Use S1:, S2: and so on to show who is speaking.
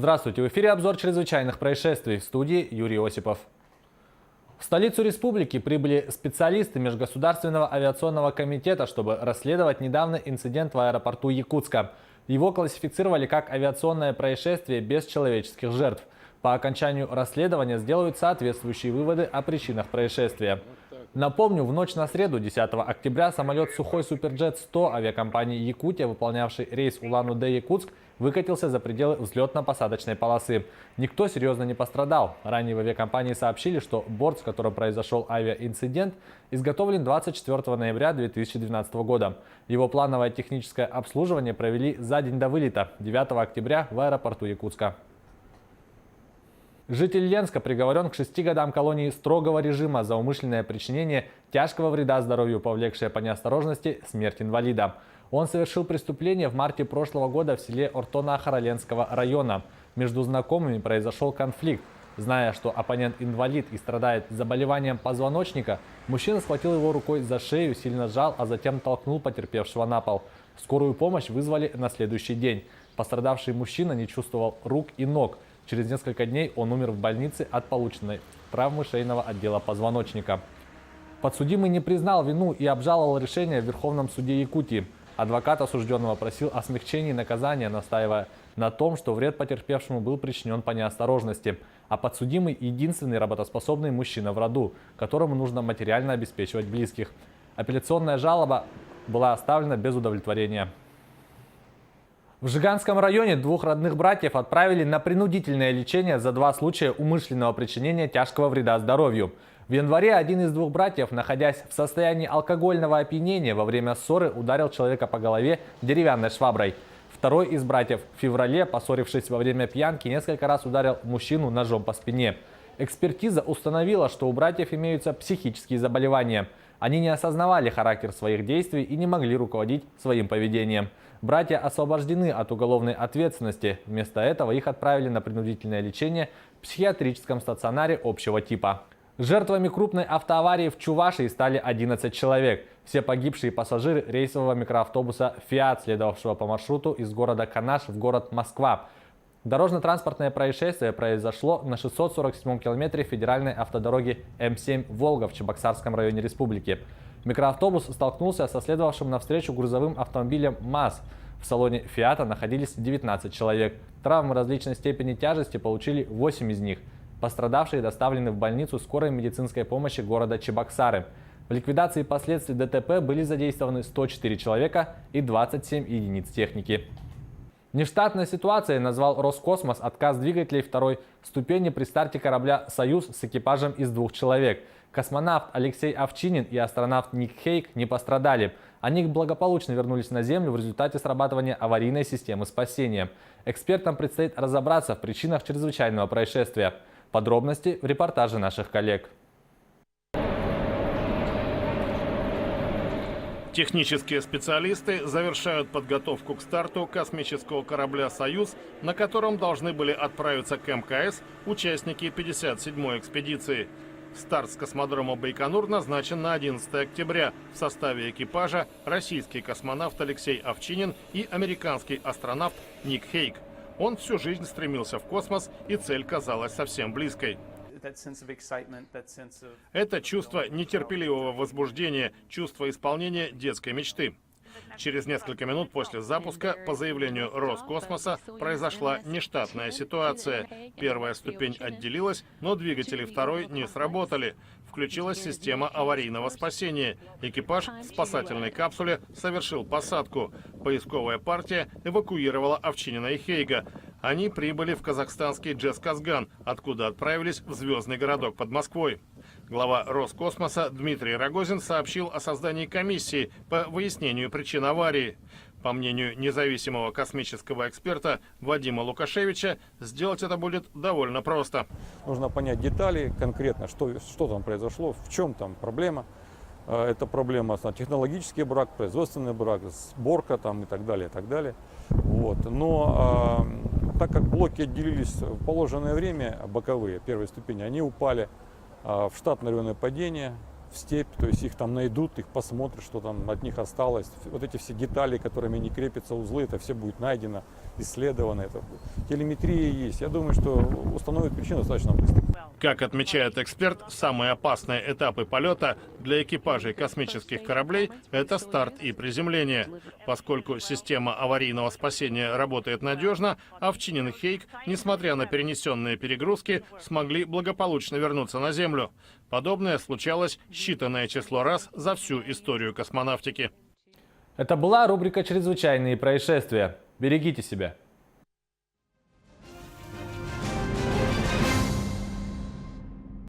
S1: Здравствуйте, в эфире обзор чрезвычайных происшествий, в студии Юрий Осипов. В столицу республики прибыли специалисты Межгосударственного авиационного комитета, чтобы расследовать недавний инцидент в аэропорту Якутска. Его классифицировали как авиационное происшествие без человеческих жертв. По окончанию расследования сделают соответствующие выводы о причинах происшествия. Напомню, в ночь на среду, 10 октября, самолет Сухой Суперджет-100 авиакомпании «Якутия», выполнявший рейс Улан-Удэ-Якутск, выкатился за пределы взлетно-посадочной полосы. Никто серьезно не пострадал. Ранее в авиакомпании сообщили, что борт, с которым произошел авиаинцидент, изготовлен 24 ноября 2012 года. Его плановое техническое обслуживание провели за день до вылета, 9 октября, в аэропорту Якутска. Житель Ленска приговорен к 6 годам колонии строгого режима за умышленное причинение тяжкого вреда здоровью, повлекшее по неосторожности смерть инвалида. Он совершил преступление в марте прошлого года в селе Ортона-Ахара Ленского района. Между знакомыми произошел конфликт. Зная, что оппонент инвалид и страдает заболеванием позвоночника, мужчина схватил его рукой за шею, сильно сжал, а затем толкнул потерпевшего на пол. Скорую помощь вызвали на следующий день. Пострадавший мужчина не чувствовал рук и ног. Через несколько дней он умер в больнице от полученной травмы шейного отдела позвоночника. Подсудимый не признал вину и обжаловал решение в Верховном суде Якутии. Адвокат осужденного просил о смягчении наказания, настаивая на том, что вред потерпевшему был причинен по неосторожности. А подсудимый – единственный работоспособный мужчина в роду, которому нужно материально обеспечивать близких. Апелляционная жалоба была оставлена без удовлетворения. В Жиганском районе двух родных братьев отправили на принудительное лечение за 2 случая умышленного причинения тяжкого вреда здоровью. В январе один из двух братьев, находясь в состоянии алкогольного опьянения, во время ссоры ударил человека по голове деревянной шваброй. Второй из братьев в феврале, поссорившись во время пьянки, несколько раз ударил мужчину ножом по спине. Экспертиза установила, что у братьев имеются психические заболевания. Они не осознавали характер своих действий и не могли руководить своим поведением. Братья освобождены от уголовной ответственности. Вместо этого их отправили на принудительное лечение в психиатрическом стационаре общего типа. Жертвами крупной автоаварии в Чувашии стали 11 человек. Все погибшие пассажиры рейсового микроавтобуса «Фиат», следовавшего по маршруту из города Канаш в город Москва. Дорожно-транспортное происшествие произошло на 647-м километре федеральной автодороги М7 «Волга» в Чебоксарском районе республики. Микроавтобус столкнулся со следовавшим навстречу грузовым автомобилем МАЗ. В салоне «Фиата» находились 19 человек. Травмы различной степени тяжести получили 8 из них. Пострадавшие доставлены в больницу скорой медицинской помощи города Чебоксары. В ликвидации последствий ДТП были задействованы 104 человека и 27 единиц техники. Нештатной ситуацией назвал Роскосмос отказ двигателей второй ступени при старте корабля «Союз» с экипажем из 2 человек. Космонавт Алексей Овчинин и астронавт Ник Хейг не пострадали. Они благополучно вернулись на Землю в результате срабатывания аварийной системы спасения. Экспертам предстоит разобраться в причинах чрезвычайного происшествия. Подробности в репортаже наших коллег.
S2: Технические специалисты завершают подготовку к старту космического корабля «Союз», на котором должны были отправиться к МКС участники 57-й экспедиции. Старт с космодрома Байконур назначен на 11 октября. В составе экипажа российский космонавт Алексей Овчинин и американский астронавт Ник Хейг. Он всю жизнь стремился в космос, и цель казалась совсем близкой. Это чувство нетерпеливого возбуждения, чувство исполнения детской мечты. Через несколько минут после запуска, по заявлению Роскосмоса, произошла нештатная ситуация. Первая ступень отделилась, но двигатели второй не сработали. Включилась система аварийного спасения. Экипаж в спасательной капсуле совершил посадку. Поисковая партия эвакуировала Овчинина и Хейга. Они прибыли в казахстанский Джесказган, откуда отправились в звездный городок под Москвой. Глава Роскосмоса Дмитрий Рогозин сообщил о создании комиссии по выяснению причин аварии. По мнению независимого космического эксперта Вадима Лукашевича, сделать это будет довольно просто.
S3: Нужно понять детали конкретно, что там произошло, в чем там проблема. Это проблема, технологический брак, производственный брак, сборка там и так далее, и так далее. Вот. Но так как блоки отделились в положенное время, боковые, первой ступени, они упали в штатное районное падение, в степь, то есть их там найдут, их посмотрят, что там от них осталось. Вот эти все детали, которыми не крепятся узлы, это все будет найдено, исследовано. Это телеметрия есть. Я думаю, что установят причину достаточно быстро.
S2: Как отмечает эксперт, самые опасные этапы полета для экипажей космических кораблей – это старт и приземление. Поскольку система аварийного спасения работает надежно, Овчинин и Хейк, несмотря на перенесенные перегрузки, смогли благополучно вернуться на Землю. Подобное случалось считанное число раз за всю историю космонавтики.
S1: Это была рубрика «Чрезвычайные происшествия». Берегите себя.